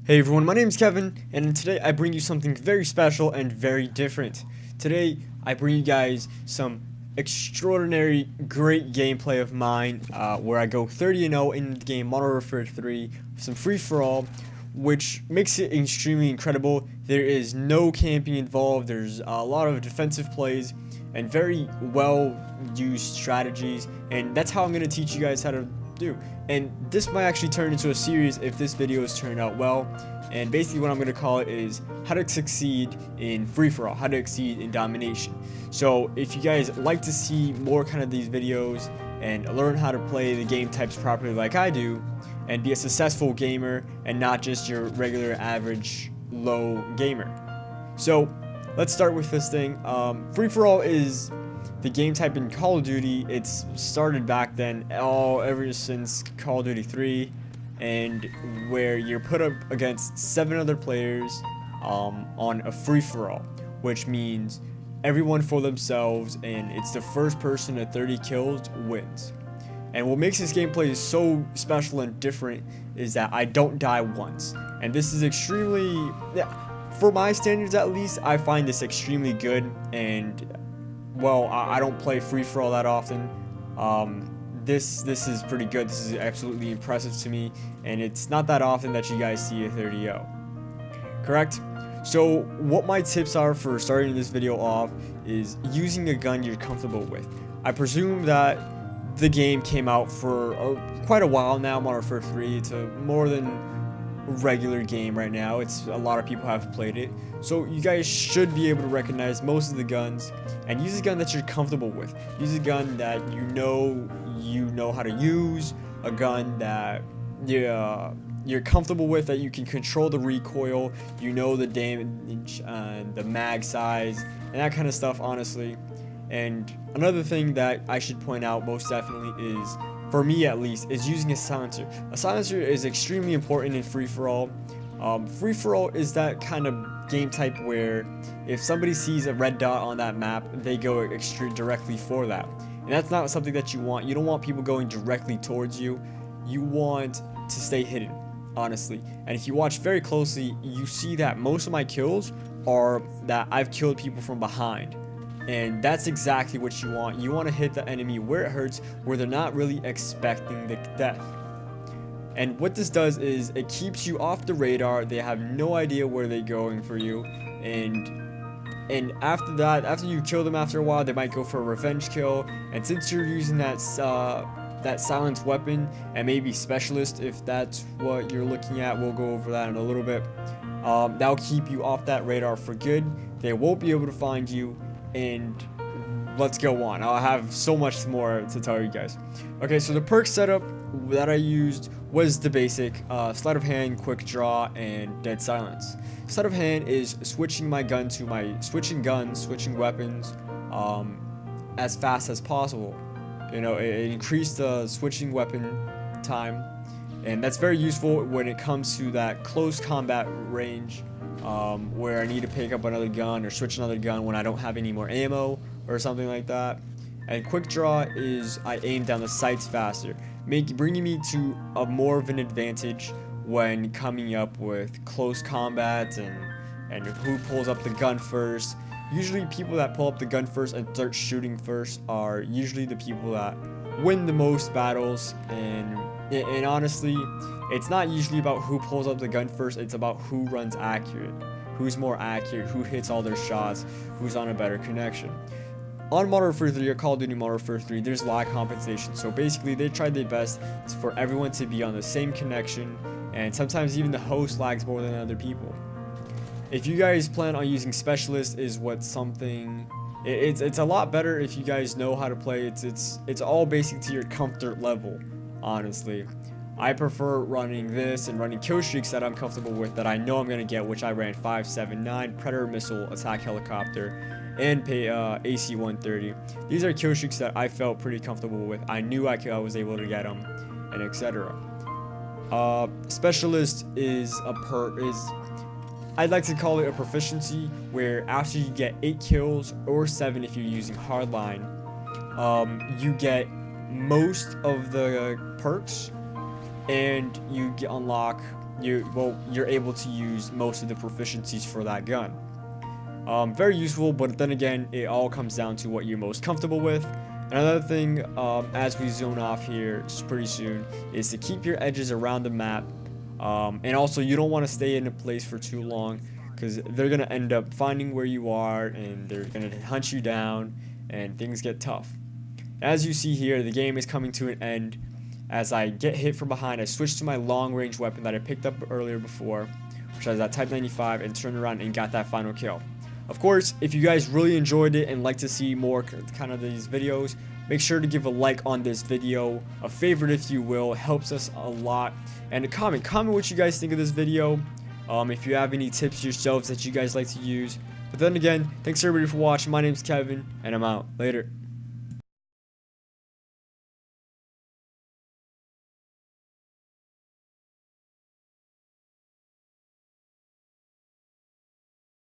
Hey everyone, my name is Kevin, and today I bring you something very special and very different. Today I bring you guys some extraordinary, great gameplay of mine, where I go 30-0 in the game Modern Warfare 3, some free-for-all, which makes it extremely incredible. There is no camping involved, there's a lot of defensive plays, and very well used strategies, and that's how I'm going to teach you guys how to do. And this might actually turn into a series if this video is turned out well. And basically what I'm going to call it is how to succeed in free-for-all, how to succeed in domination. So if you guys like to see more kind of these videos and learn how to play the game types properly like I do, and be a successful gamer and not just your regular average low gamer. So let's start with this thing. Free-for-all is the game type in Call of Duty. It's started back then, ever since Call of Duty 3, and where you're put up against 7 other players on a free-for-all, which means everyone for themselves, and it's the first person to 30 kills wins. And what makes this gameplay so special and different is that I don't die once, and this is extremely, for my standards at least, I find this extremely good. And well, I don't play free-for-all that often. This is pretty good. This is absolutely impressive to me, and it's not that often that you guys see a 30-0. Correct? So what my tips are for starting this video off is using a gun you're comfortable with. I presume that the game came out for quite a while now. Modern Warfare 3, it's a more than regular game right now. It's a lot of people have played it, so you guys should be able to recognize most of the guns, and use a gun that you're comfortable with. Use a gun that you know how to use, a gun that you're comfortable with, that you can control the recoil, you know the damage, the mag size, and that kind of stuff, honestly. And another thing that I should point out most definitely is, for me at least, is using a silencer. A silencer is extremely important in free-for-all. Free-for-all is that kind of game type where if somebody sees a red dot on that map, they go directly for that. And that's not something that you want. You don't want people going directly towards you. You want to stay hidden, honestly. And if you watch very closely, you see that most of my kills are that I've killed people from behind. And that's exactly what you want. You want to hit the enemy where it hurts, where they're not really expecting the death. And what this does is it keeps you off the radar. They have no idea where they're going for you. And after that, after you kill them after a while, they might go for a revenge kill. And since you're using that silenced weapon, and maybe specialist if that's what you're looking at, we'll go over that in a little bit. That'll keep you off that radar for good. They won't be able to find you. And let's go on. I'll have so much more to tell you guys. Okay, so the perk setup that I used was the basic sleight of hand, quick draw, and dead silence. Sleight of hand is switching guns, switching weapons as fast as possible. You know, it increased the switching weapon time, and that's very useful when it comes to that close combat range. Where I need to pick up another gun or switch another gun when I don't have any more ammo or something like that. And quick draw is I aim down the sights faster, bringing me to a more of an advantage when coming up with close combat and who pulls up the gun first. Usually people that pull up the gun first and start shooting first are usually the people that win the most battles. And honestly, it's not usually about who pulls up the gun first, it's about who runs accurate, who's more accurate, who hits all their shots, who's on a better connection. On Modern Warfare 3 or Call of Duty Modern Warfare 3, there's lag compensation, so basically they tried their best for everyone to be on the same connection, and sometimes even the host lags more than other people. If you guys plan on using specialist, is what something... It's a lot better if you guys know how to play. It's all basic to your comfort level, honestly. I prefer running this and running kill streaks that I'm comfortable with, that I know I'm going to get, which I ran 5.79, Predator Missile, Attack Helicopter, and AC-130. These are kill streaks that I felt pretty comfortable with. I knew I was able to get them, and etc. Specialist is I'd like to call it a proficiency, where after you get 8 kills, or 7 if you're using hardline, you get most of the perks, and you unlock you're able to use most of the proficiencies for that gun. Very useful, but then again, it all comes down to what you're most comfortable with. Another thing, as we zone off here pretty soon, is to keep your edges around the map. And also, you don't want to stay in a place for too long, because they're going to end up finding where you are, and they're going to hunt you down, and things get tough. As you see here, the game is coming to an end. As I get hit from behind, I switch to my long-range weapon that I picked up earlier before, which has that Type 95, and turned around and got that final kill. Of course, if you guys really enjoyed it and like to see more kind of these videos, make sure to give a like on this video, a favorite if you will, helps us a lot, and a comment what you guys think of this video, if you have any tips yourselves that you guys like to use. But then again, thanks everybody for watching. My name's Kevin, and I'm out. Later.